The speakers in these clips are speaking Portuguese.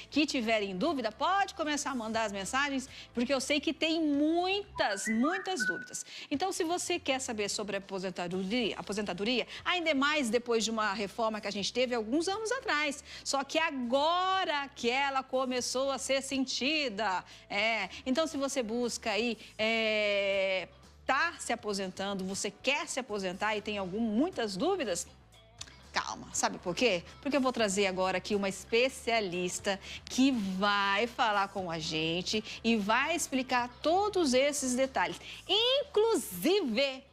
que tiverem dúvida, pode começar a mandar as mensagens, porque eu sei que tem muitas dúvidas. Então, se você quer saber sobre a aposentadoria, ainda mais depois de uma reforma que a gente teve alguns anos atrás, só que agora que ela começou a ser sentida. Então, se você busca aí tá se aposentando, você quer se aposentar e tem muitas dúvidas, calma, sabe por quê? Porque eu vou trazer agora aqui uma especialista que vai falar com a gente e vai explicar todos esses detalhes. Inclusive,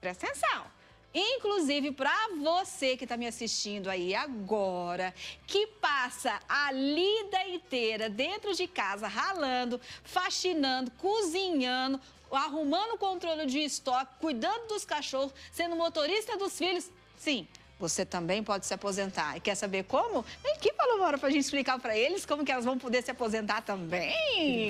presta atenção, inclusive para você que está me assistindo aí agora, que passa a lida inteira dentro de casa, ralando, faxinando, cozinhando, arrumando o controle de estoque, cuidando dos cachorros, sendo motorista dos filhos, sim, você também pode se aposentar. E quer saber como? Vem aqui, Palomara, para a gente explicar para eles como que elas vão poder se aposentar também.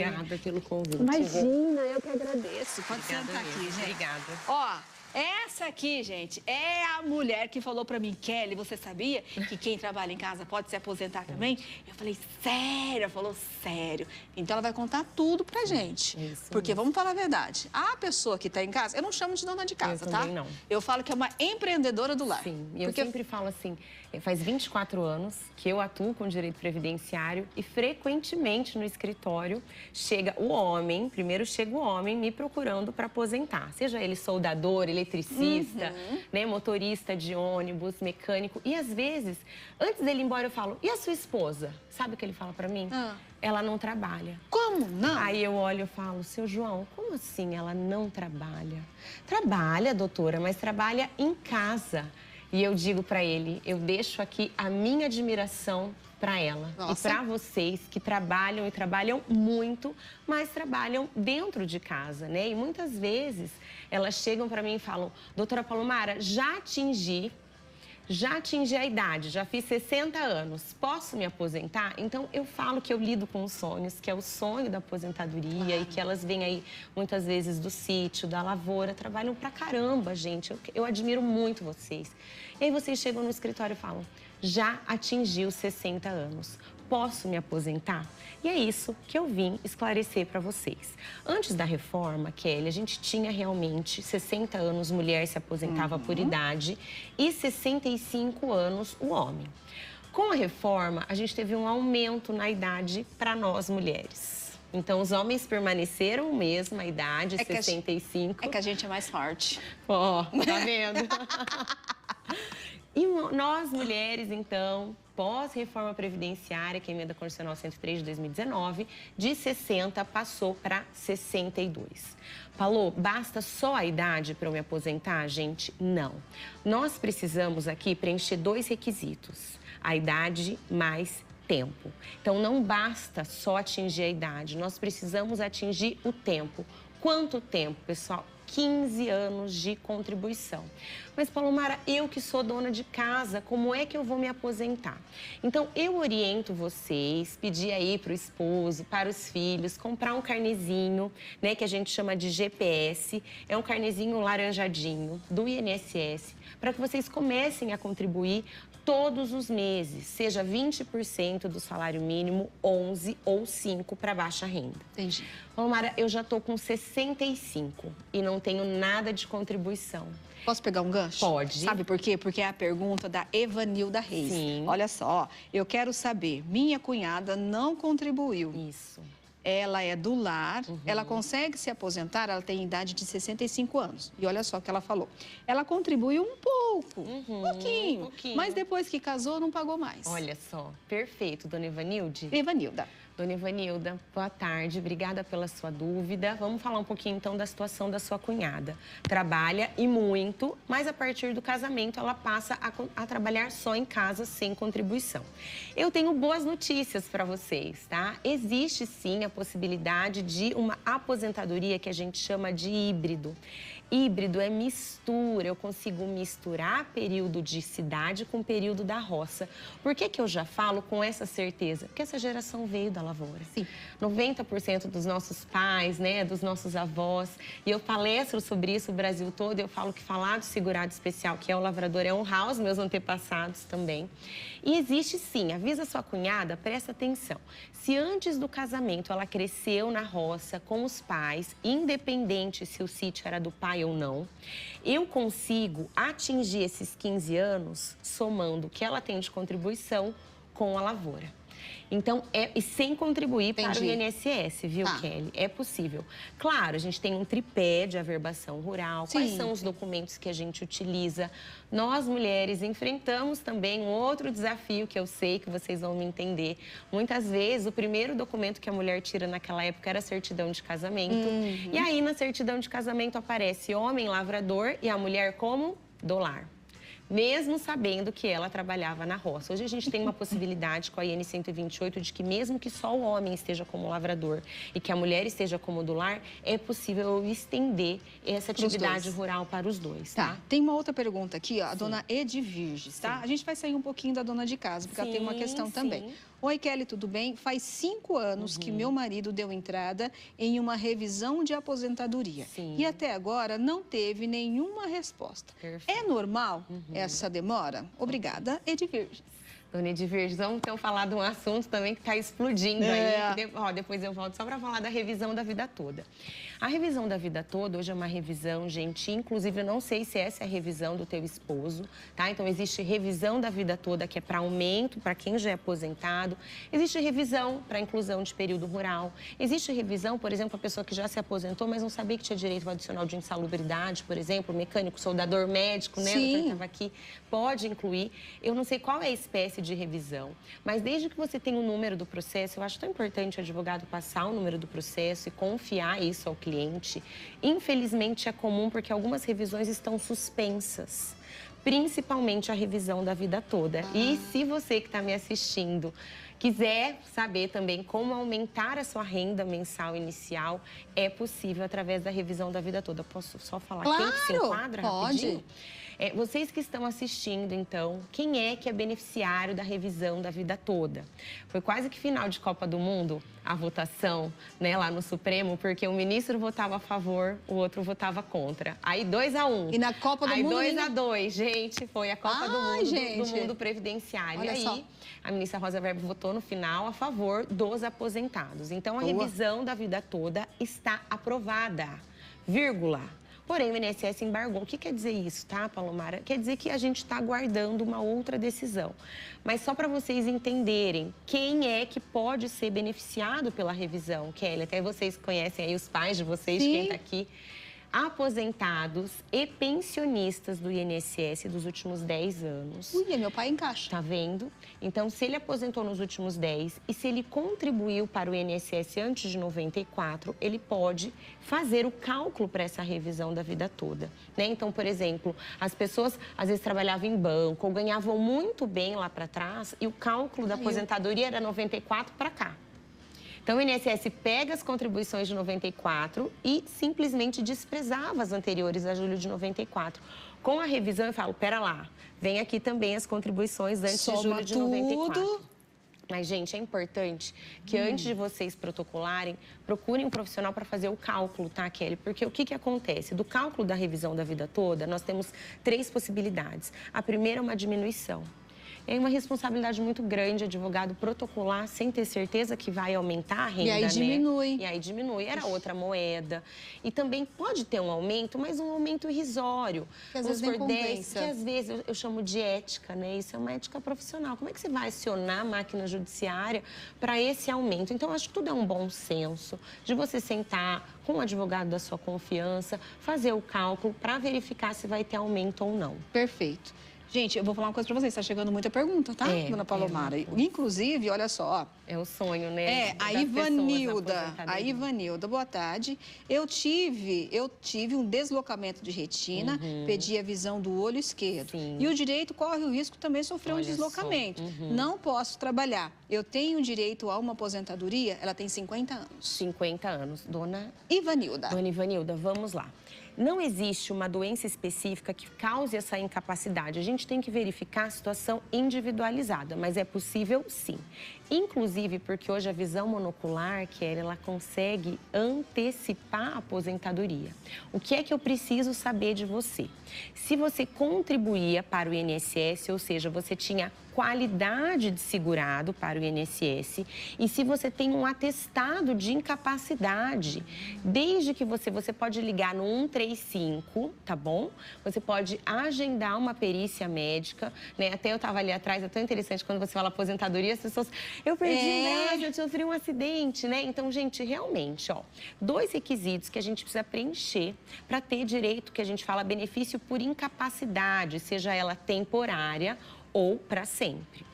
Obrigada pelo convite. Imagina, eu que agradeço. Pode sentar aqui, gente. Obrigada. Ó, essa aqui, gente, é a mulher que falou pra mim, Kelly, você sabia que quem trabalha em casa pode se aposentar também? Eu falei, sério? Ela falou, sério. Então ela vai contar tudo pra gente. Porque vamos falar a verdade, a pessoa que tá em casa, eu não chamo de dona de casa, tá? Não. Eu falo que é uma empreendedora do lar. Sim, e eu sempre falo assim, faz 24 anos que eu atuo com direito previdenciário e frequentemente no escritório chega o homem, primeiro chega o homem me procurando para aposentar, seja ele soldador, eletricista, né, motorista de ônibus, mecânico. E às vezes, antes dele ir embora, eu falo, e a sua esposa? Sabe o que ele fala pra mim? Ela não trabalha. Como não? Aí eu olho e falo, seu João, como assim ela não trabalha? Trabalha, doutora, mas trabalha em casa. E eu digo pra ele, eu deixo aqui a minha admiração para ela. Nossa. E para vocês que trabalham e trabalham muito, mas trabalham dentro de casa, né? E muitas vezes elas chegam para mim e falam, doutora Palomara, já atingi a idade, já fiz 60 anos, posso me aposentar? Então, eu falo que eu lido com os sonhos, que é o sonho da aposentadoria e que elas vêm aí, muitas vezes, do sítio, da lavoura, trabalham pra caramba, gente. Eu admiro muito vocês. E aí vocês chegam no escritório e falam, já atingi os 60 anos, posso me aposentar? E é isso que eu vim esclarecer para vocês. Antes da reforma, Kelly, a gente tinha realmente 60 anos, mulher se aposentava por idade, e 65 anos o homem. Com a reforma, a gente teve um aumento na idade para nós mulheres. Então, os homens permaneceram mesmo a idade, 65. É que a gente é mais forte. Ó, tá vendo? E nós, mulheres, então, pós-reforma previdenciária, que é a emenda constitucional 103 de 2019, de 60 passou para 62. Falou, basta só a idade para eu me aposentar, gente? Não. Nós precisamos aqui preencher 2 requisitos. A idade mais tempo. Então, não basta só atingir a idade, nós precisamos atingir o tempo. Quanto tempo, pessoal? 15 anos de contribuição. Mas, Palomara, eu que sou dona de casa, como é que eu vou me aposentar? Então, eu oriento vocês, pedir aí para o esposo, para os filhos, comprar um carnezinho, né, que a gente chama de GPS, é um carnezinho laranjadinho do INSS, para que vocês comecem a contribuir todos os meses, seja 20% do salário mínimo, 11 ou 5 para baixa renda. Entendi. Palomara, eu já tô com 65 e não tenho nada de contribuição. Posso pegar um gancho? Pode. Sabe por quê? Porque é a pergunta da Evanilda Reis. Sim. Olha só, eu quero saber, minha cunhada não contribuiu. Isso. Ela é do lar, ela consegue se aposentar, ela tem idade de 65 anos. E olha só o que ela falou. Ela contribuiu um pouco, um pouquinho, mas depois que casou não pagou mais. Olha só, perfeito, dona Evanilde. Evanilda. Dona Evanilda, boa tarde, obrigada pela sua dúvida. Vamos falar um pouquinho então da situação da sua cunhada. Trabalha e muito, mas a partir do casamento ela passa a trabalhar só em casa sem contribuição. Eu tenho boas notícias para vocês, tá? Existe sim a possibilidade de uma aposentadoria que a gente chama de híbrido. Híbrido é mistura, eu consigo misturar período de cidade com período da roça. Por que que eu já falo com essa certeza? Porque essa geração veio da lavoura. Sim. 90% dos nossos pais, né, dos nossos avós, e eu palestro sobre isso o Brasil todo, eu falo que falar do segurado especial, que é o lavrador, é honrar os meus antepassados também. E existe sim, avisa sua cunhada, presta atenção. Se antes do casamento ela cresceu na roça com os pais, independente se o sítio era do pai ou não, eu consigo atingir esses 15 anos somando o que ela tem de contribuição com a lavoura. Então, e sem contribuir para o INSS, viu, Kelly? É possível. Claro, a gente tem um tripé de averbação rural. Sim. Quais são os documentos que a gente utiliza? Nós, mulheres, enfrentamos também um outro desafio que eu sei que vocês vão me entender. Muitas vezes, o primeiro documento que a mulher tira naquela época era a certidão de casamento. E aí, na certidão de casamento, aparece homem lavrador e a mulher como do lar, mesmo sabendo que ela trabalhava na roça. Hoje a gente tem uma possibilidade com a IN 128 de que mesmo que só o homem esteja como lavrador e que a mulher esteja como do lar, é possível estender essa atividade rural para os dois, tá? Tem uma outra pergunta aqui, ó, a dona Edvirges, tá? A gente vai sair um pouquinho da dona de casa, porque ela tem uma questão também. Oi, Kelly, tudo bem? Faz 5 anos que meu marido deu entrada em uma revisão de aposentadoria. E até agora não teve nenhuma resposta. É normal essa demora? Obrigada, Edvirges. Dona Edvirges, vamos então falar de um assunto também que está explodindo aí. Depois eu volto só para falar da revisão da vida toda. A revisão da vida toda, hoje é uma revisão, gente, inclusive eu não sei se essa é a revisão do teu esposo, tá? Então existe revisão da vida toda, que é para aumento, para quem já é aposentado. Existe revisão para inclusão de período rural. Existe revisão, por exemplo, a pessoa que já se aposentou, mas não sabia que tinha direito ao adicional de insalubridade, por exemplo, mecânico, soldador, médico, né? Sim. Estava aqui, pode incluir. Eu não sei qual é a espécie de revisão, mas desde que você tenha o número do processo, eu acho tão importante o advogado passar o número do processo e confiar isso ao cliente. Infelizmente é comum porque algumas revisões estão suspensas, principalmente a revisão da vida toda. E se você que está me assistindo quiser saber também como aumentar a sua renda mensal inicial, é possível através da revisão da vida toda. Posso só falar quem que se enquadra rapidinho? Vocês que estão assistindo, então, quem é que é beneficiário da revisão da vida toda? Foi quase que final de Copa do Mundo a votação, né, lá no Supremo, porque um ministro votava a favor, o outro votava contra. Aí 2-1. E na Copa do Mundo... Aí 2-2, gente, foi a Copa do Mundo Previdenciário. Olha e aí, só. A ministra Rosa Weber votou no final a favor dos aposentados. Então, a revisão da vida toda está aprovada, vírgula. Porém, o INSS embargou. O que quer dizer isso, tá, Palomara? Quer dizer que a gente está aguardando uma outra decisão. Mas só para vocês entenderem quem é que pode ser beneficiado pela revisão, Kelly. Até vocês conhecem aí os pais de vocês, quem está aqui. Aposentados e pensionistas do INSS dos últimos 10 anos. Ui, meu pai encaixa. Tá vendo? Então, se ele aposentou nos últimos 10 e se ele contribuiu para o INSS antes de 94, ele pode fazer o cálculo para essa revisão da vida toda, né? Então, por exemplo, as pessoas às vezes trabalhavam em banco ou ganhavam muito bem lá para trás e o cálculo da aposentadoria era 94 para cá. Então, o INSS pega as contribuições de 94 e simplesmente desprezava as anteriores a julho de 94. Com a revisão, eu falo, pera lá, vem aqui também as contribuições antes de julho de 94. Mas, gente, é importante que antes de vocês protocolarem, procurem um profissional para fazer o cálculo, tá, Kelly? Porque o que acontece? Do cálculo da revisão da vida toda, nós temos 3 possibilidades. A primeira é uma diminuição. É uma responsabilidade muito grande advogado protocolar sem ter certeza que vai aumentar a renda, e aí diminui. E aí diminui. Era outra moeda. E também pode ter um aumento, mas um aumento irrisório. Que às vezes nem compensa. Que às vezes eu chamo de ética, né? Isso é uma ética profissional. Como é que você vai acionar a máquina judiciária para esse aumento? Então, acho que tudo é um bom senso de você sentar com o advogado da sua confiança, fazer o cálculo para verificar se vai ter aumento ou não. Perfeito. Gente, eu vou falar uma coisa pra vocês, está chegando muita pergunta, tá, dona Palomara? Inclusive, olha só. É o sonho, né? A Ivanilda, boa tarde. Eu tive um deslocamento de retina, perdi a visão do olho esquerdo. Sim. E o direito corre o risco também sofrer um deslocamento. Não posso trabalhar. Eu tenho direito a uma aposentadoria? Ela tem 50 anos. 50 anos, dona Ivanilda. Dona Ivanilda, vamos lá. Não existe uma doença específica que cause essa incapacidade. A gente tem que verificar a situação individualizada, mas é possível sim. Inclusive porque hoje a visão monocular, ela consegue antecipar a aposentadoria. O que é que eu preciso saber de você? Se você contribuía para o INSS, ou seja, você tinha qualidade de segurado para o INSS e se você tem um atestado de incapacidade. Desde que você pode ligar no 135, tá bom? Você pode agendar uma perícia médica, né? Até eu estava ali atrás, é tão interessante quando você fala aposentadoria, as pessoas, eu perdi o braço, eu sofri um acidente, né? Então, gente, realmente, ó, 2 requisitos que a gente precisa preencher para ter direito, que a gente fala benefício por incapacidade, seja ela temporária ou para sempre.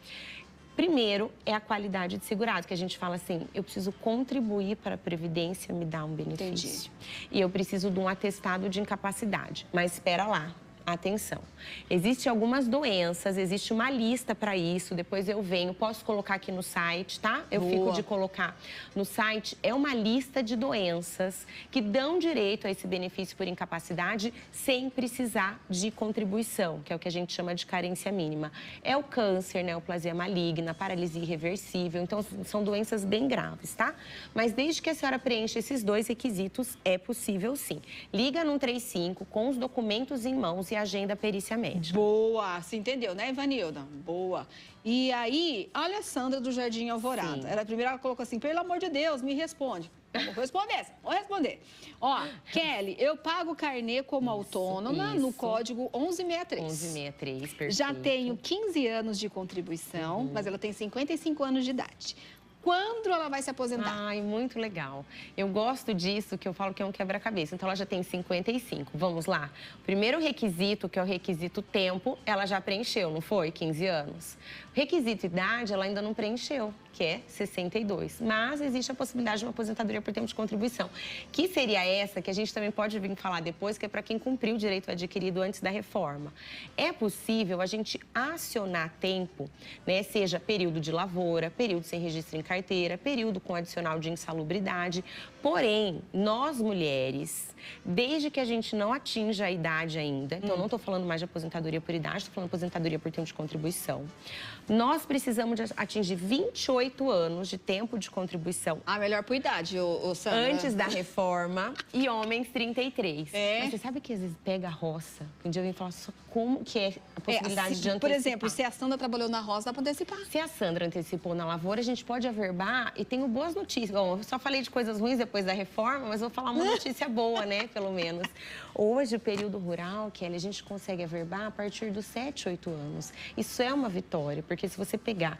Primeiro é a qualidade de segurado, que a gente fala assim, eu preciso contribuir para a Previdência me dar um benefício. Entendi. E eu preciso de um atestado de incapacidade. Mas espera lá. Atenção, existem algumas doenças, existe uma lista para isso, depois eu venho, posso colocar aqui no site, tá? Eu fico de colocar no site, é uma lista de doenças que dão direito a esse benefício por incapacidade sem precisar de contribuição, que é o que a gente chama de carência mínima. É o câncer, neoplasia maligna, paralisia irreversível, então são doenças bem graves, tá? Mas desde que a senhora preencha esses 2 requisitos, é possível sim. Liga no 135 com os documentos em mãos e agenda a perícia médica. Boa, você entendeu, né, Ivanilda? Boa. E aí, olha a Sandra do Jardim Alvorada. Sim. Ela colocou assim, pelo amor de Deus, me responde. Vou responder. Ó, Kelly, eu pago carnê como autônoma no código 1163. 1163, perfeito. Já tenho 15 anos de contribuição, mas ela tem 55 anos de idade. Quando ela vai se aposentar? Ai, muito legal. Eu gosto disso, que eu falo que é um quebra-cabeça. Então, ela já tem 55. Vamos lá. O primeiro requisito, que é o requisito tempo, ela já preencheu, não foi? 15 anos. O requisito idade, ela ainda não preencheu, que é 62. Mas existe a possibilidade de uma aposentadoria por tempo de contribuição, que seria essa que a gente também pode vir falar depois, que é para quem cumpriu o direito adquirido antes da reforma. É possível a gente acionar tempo, né? Seja período de lavoura, período sem registro em carteira, período com adicional de insalubridade. Porém, nós mulheres, desde que a gente não atinja a idade ainda, então eu não estou falando mais de aposentadoria por idade, estou falando de aposentadoria por tempo de contribuição, nós precisamos de atingir 28 anos de tempo de contribuição. Ah, melhor por idade, Sandra. Antes da reforma e homens 33. É. Mas você sabe que às vezes pega a roça? Um dia eu vim falar só como que é a possibilidade de antecipar. Por exemplo, se a Sandra trabalhou na roça, dá para antecipar. Se a Sandra antecipou na lavoura, a gente pode averbar e tenho boas notícias. Bom, eu só falei de coisas ruins depois da reforma, mas vou falar uma notícia boa, né? Pelo menos. Hoje, o período rural, Kelly, a gente consegue averbar a partir dos 7, 8 anos. Isso é uma vitória, porque se você pegar